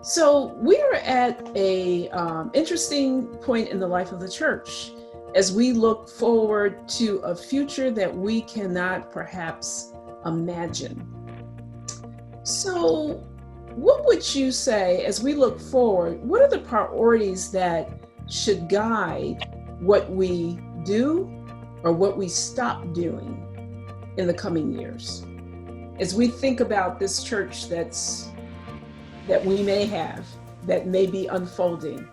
So we are at a interesting point in the life of the church as we look forward to a future that we cannot perhaps imagine. So what would you say, as we look forward, what are the priorities that should guide what we do or what we stop doing in the coming years? As we think about this church that we may have, that may be unfolding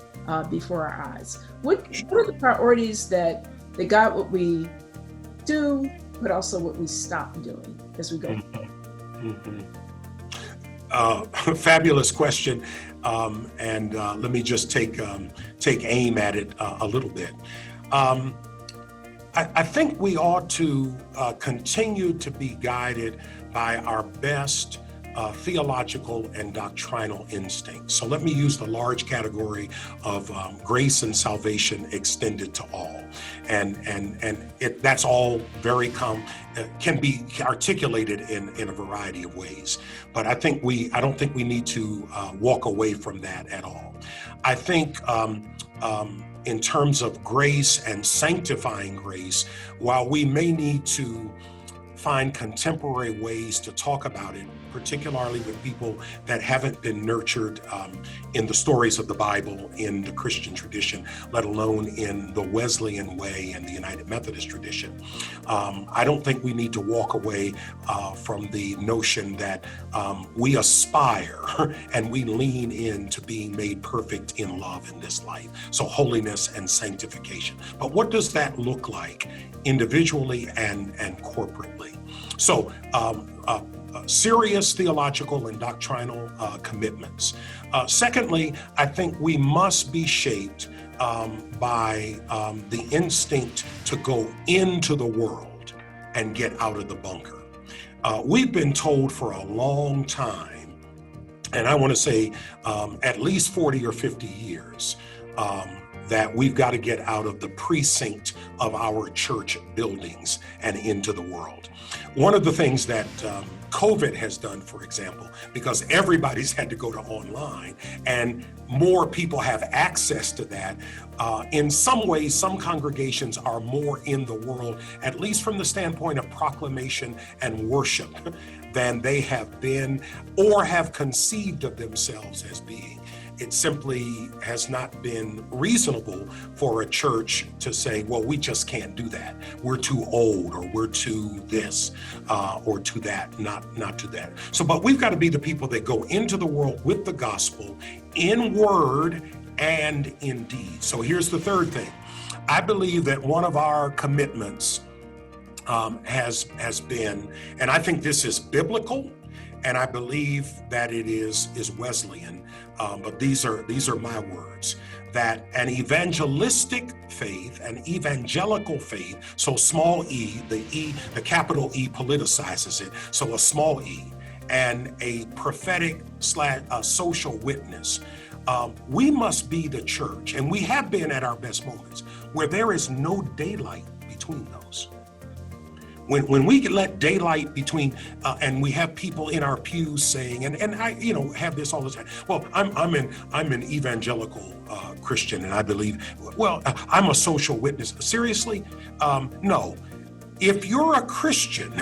before our eyes. What are the priorities that guide what we do, but also what we stop doing as we go? Fabulous question, and let me just take aim at it a little bit. I think we ought to continue to be guided by our best theological and doctrinal instincts. So let me use the large category of grace and salvation extended to all, and that's all very can be articulated in a variety of ways. But I don't think we need to walk away from that at all. I think in terms of grace and sanctifying grace, while we may need to find contemporary ways to talk about it, particularly with people that haven't been nurtured in the stories of the Bible in the Christian tradition, let alone in the Wesleyan way and the United Methodist tradition. I don't think we need to walk away from the notion that we aspire and we lean into being made perfect in love in this life. So holiness and sanctification. But what does that look like individually and corporately? So serious theological and doctrinal commitments. Secondly, I think we must be shaped by the instinct to go into the world and get out of the bunker. We've been told for a long time, and I want to say at least 40 or 50 years, that we've got to get out of the precinct of our church buildings and into the world. One of the things that COVID has done, for example, because everybody's had to go to online and more people have access to that, in some ways, some congregations are more in the world, at least from the standpoint of proclamation and worship, than they have been or have conceived of themselves as being. It simply has not been reasonable for a church to say, well, we just can't do that. We're too old, or we're too this, or to that, not to that. So, but we've got to be the people that go into the world with the gospel in word and in deed. So here's the third thing. I believe that one of our commitments has been, and I think this is biblical, and I believe that it is Wesleyan, but these are my words, that an evangelistic faith, an evangelical faith, so small e, the capital E politicizes it, so a small e, and a prophetic / social witness. We must be the church, and we have been at our best moments, where there is no daylight between those. When we let daylight between, and we have people in our pews saying, and I, have this all the time. Well, I'm an evangelical Christian, and I believe, well, I'm a social witness. Seriously, no. If you're a Christian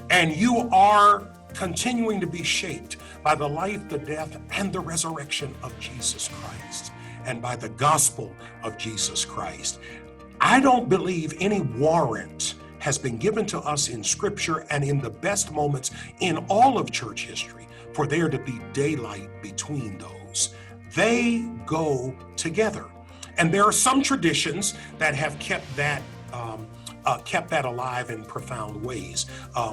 and you are continuing to be shaped by the life, the death, and the resurrection of Jesus Christ, and by the gospel of Jesus Christ, I don't believe any warrant has been given to us in Scripture and in the best moments in all of church history for there to be daylight between those. They go together. And there are some traditions that have kept that alive in profound ways.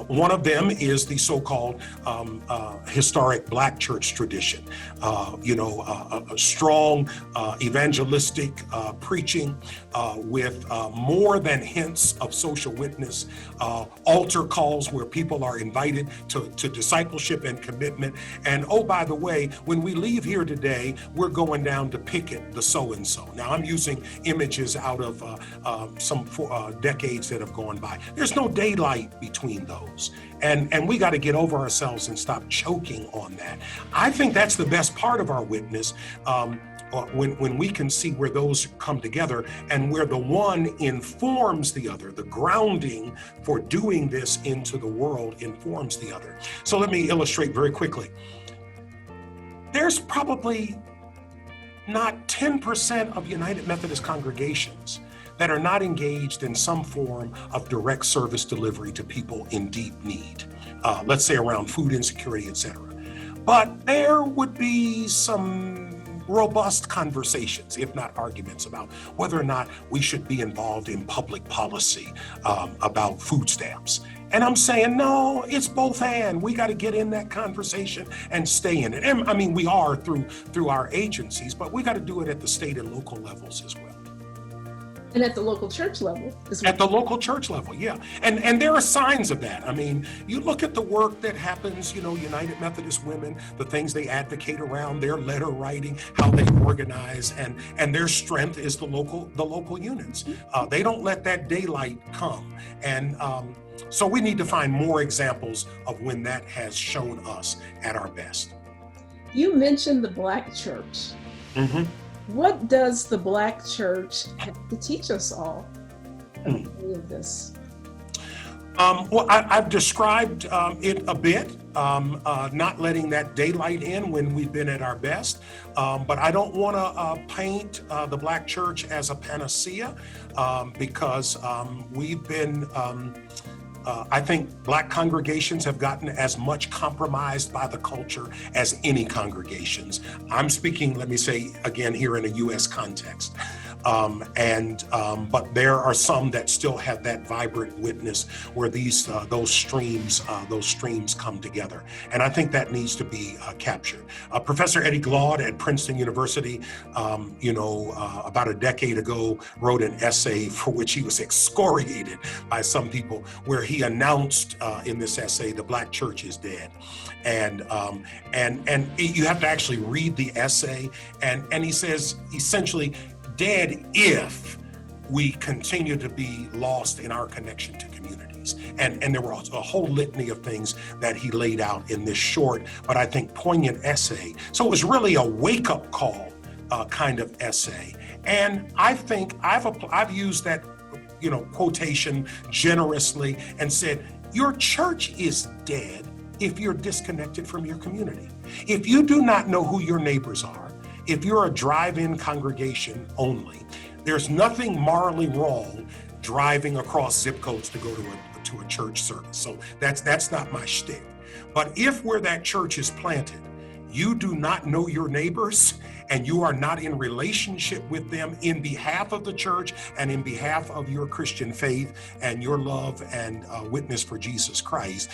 One of them is the so-called historic Black church tradition. A strong evangelistic preaching with more than hints of social witness, altar calls where people are invited to discipleship and commitment. And oh, by the way, when we leave here today, we're going down to picket the so-and-so. Now, I'm using images out of some decades decades that have gone by. There's no daylight between those. And we got to get over ourselves and stop choking on that. I think that's the best part of our witness, when we can see where those come together and where the one informs the other. The grounding for doing this into the world informs the other. So let me illustrate very quickly. There's probably not 10% of United Methodist congregations that are not engaged in some form of direct service delivery to people in deep need, let's say around food insecurity, et cetera. But there would be some robust conversations, if not arguments, about whether or not we should be involved in public policy about food stamps. And I'm saying, no, it's both and. We got to get in that conversation and stay in it. And I mean, we are through our agencies, but we got to do it at the state and local levels as well. And at the local church level as well. At the local church level, yeah. And there are signs of that. I mean, you look at the work that happens, United Methodist Women, the things they advocate around, their letter writing, how they organize, and their strength is the local units. They don't let that daylight come. And so we need to find more examples of when that has shown us at our best. You mentioned the Black church. Mm-hmm. What does the Black church have to teach us all of any of this? Well, I've described it a bit, not letting that daylight in when we've been at our best. But I don't want to paint the Black church as a panacea because we've been I think Black congregations have gotten as much compromised by the culture as any congregations. I'm speaking, let me say again, here in a U.S. context. But there are some that still have that vibrant witness where those streams come together. And I think that needs to be captured. Professor Eddie Glaude at Princeton University, about a decade ago, wrote an essay for which he was excoriated by some people, where he announced in this essay, the Black church is dead. And you have to actually read the essay. And he says, essentially, dead if we continue to be lost in our connection to communities. And there were a whole litany of things that he laid out in this short, but I think poignant essay. So it was really a wake-up call kind of essay. And I think I've used that quotation generously and said, your church is dead if you're disconnected from your community. If you do not know who your neighbors are, if you're a drive-in congregation only, there's nothing morally wrong driving across zip codes to go to a church service. So that's not my shtick. But if where that church is planted, you do not know your neighbors and you are not in relationship with them in behalf of the church and in behalf of your Christian faith and your love and witness for Jesus Christ,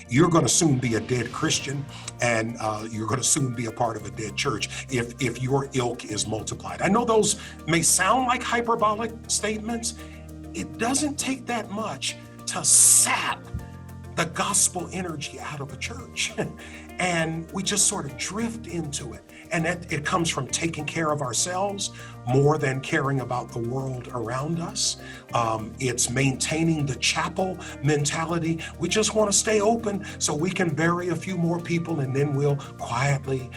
you're going to soon be a dead Christian, and you're going to soon be a part of a dead church if your ilk is multiplied. I know those may sound like hyperbolic statements. It doesn't take that much to sap the gospel energy out of a church. And we just sort of drift into it. And it comes from taking care of ourselves more than caring about the world around us. It's maintaining the chapel mentality. We just want to stay open so we can bury a few more people and then we'll quietly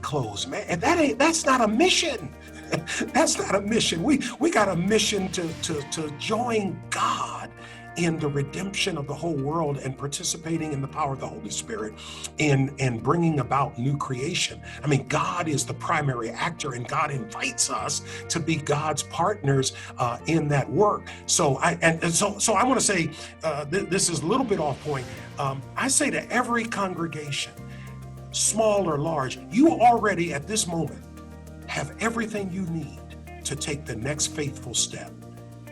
close. Man, that's not a mission. That's not a mission. We got a mission to join God in the redemption of the whole world and participating in the power of the Holy Spirit in bringing about new creation. I mean, God is the primary actor, and God invites us to be God's partners in that work. So I want to say, this is a little bit off point. I say to every congregation, small or large, you already at this moment have everything you need to take the next faithful step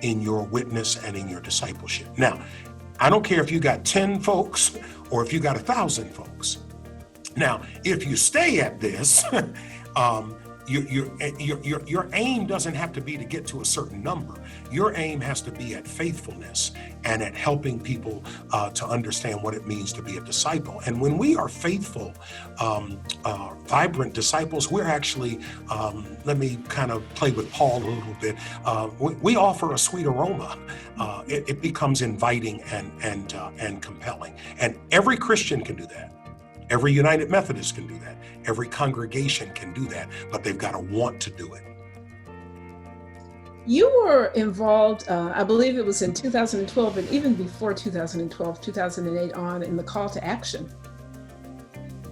in your witness and in your discipleship. Now, I don't care if you got 10 folks or if you got 1,000 folks. Now, if you stay at this, your aim doesn't have to be to get to a certain number. Your aim has to be at faithfulness and at helping people to understand what it means to be a disciple. And when we are faithful, vibrant disciples, we're actually, let me kind of play with Paul a little bit. We offer a sweet aroma. It becomes inviting and compelling. And every Christian can do that. Every United Methodist can do that. Every congregation can do that, but they've got to want to do it. You were involved, I believe it was in 2012, and even before 2012, 2008 on, in the call to action.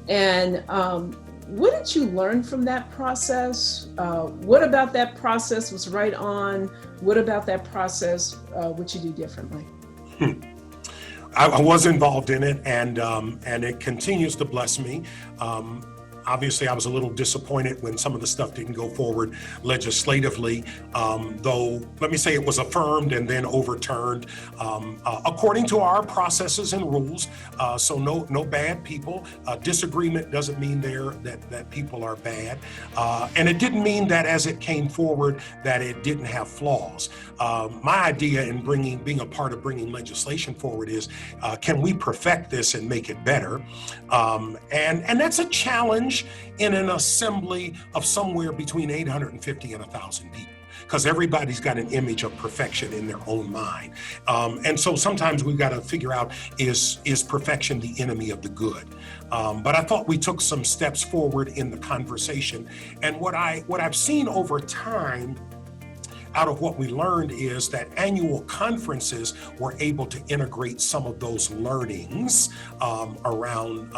And what did you learn from that process? What about that process was right on? What about that process would you do differently? I was involved in it, and it continues to bless me. Obviously, I was a little disappointed when some of the stuff didn't go forward legislatively, though let me say it was affirmed and then overturned according to our processes and rules. So no bad people. Disagreement doesn't mean that people are bad, and it didn't mean that as it came forward that it didn't have flaws. My idea in being a part of bringing legislation forward is, can we perfect this and make it better? And that's a challenge in an assembly of somewhere between 850 and 1,000 people, because everybody's got an image of perfection in their own mind. And so sometimes we've got to figure out, is perfection the enemy of the good? But I thought we took some steps forward in the conversation. And what I've seen over time out of what we learned is that annual conferences were able to integrate some of those learnings around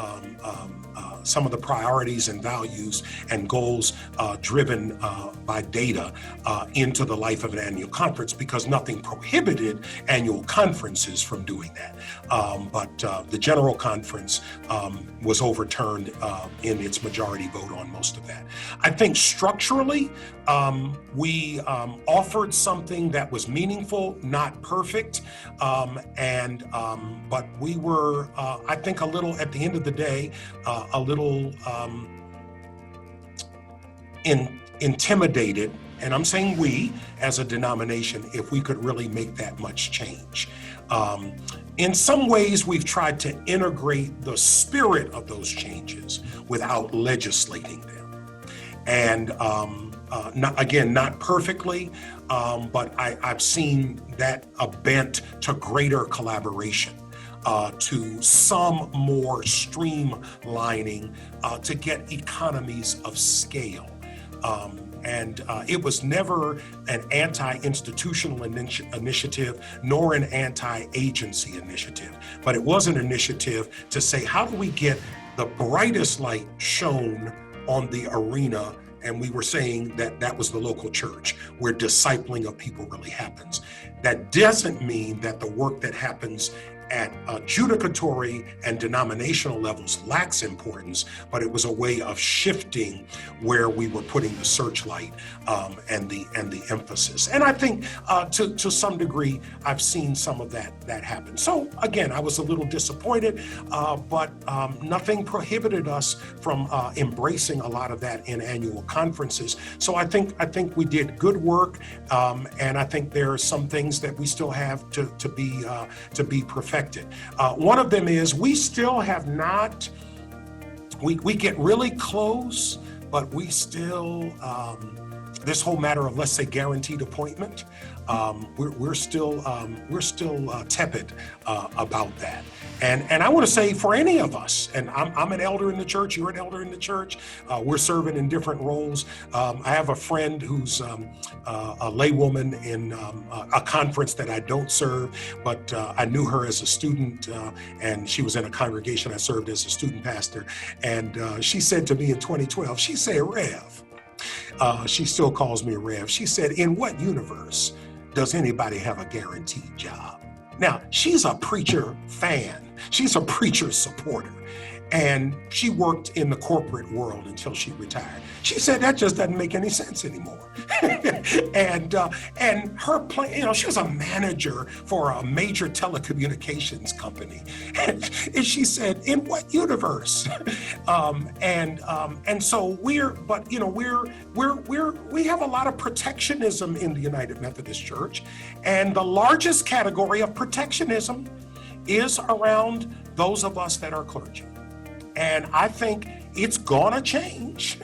some of the priorities and values and goals driven by data into the life of an annual conference, because nothing prohibited annual conferences from doing that. But the general conference was overturned in its majority vote on most of that. I think structurally, we offered something that was meaningful, not perfect, but we were, I think, a little, at the end of the day, a little intimidated, and I'm saying we as a denomination, if we could really make that much change. In some ways, we've tried to integrate the spirit of those changes without legislating them. And not perfectly, but I've seen that a bent to greater collaboration, to some more streamlining, to get economies of scale. And it was never an anti-institutional initiative, nor an anti-agency initiative, but it was an initiative to say, how do we get the brightest light shown on the arena? And we were saying that was the local church, where discipling of people really happens. That doesn't mean that the work that happens at adjudicatory and denominational levels lacks importance, but it was a way of shifting where we were putting the searchlight and the emphasis. And I think to some degree, I've seen some of that happen. So again, I was a little disappointed, but nothing prohibited us from embracing a lot of that in annual conferences. So I think we did good work, and I think there are some things that we still have to be perfected. One of them is we still have not, we get really close, but we still, this whole matter of, let's say, guaranteed appointment, we're still tepid about that. And I want to say, for any of us, and I'm an elder in the church, you're an elder in the church, we're serving in different roles. I have a friend who's a laywoman in a conference that I don't serve, but I knew her as a student, and she was in a congregation I served as a student pastor. And she said to me in 2012, she said, Rev, she still calls me Rev. She said, in what universe does anybody have a guaranteed job? Now, she's a preacher fan. She's a preacher supporter. And she worked in the corporate world until she retired. She said that just doesn't make any sense anymore. and her plan, she was a manager for a major telecommunications company. And she said, in what universe? And so we have a lot of protectionism in the United Methodist Church. And the largest category of protectionism is around those of us that are clergy. And I think it's gonna change.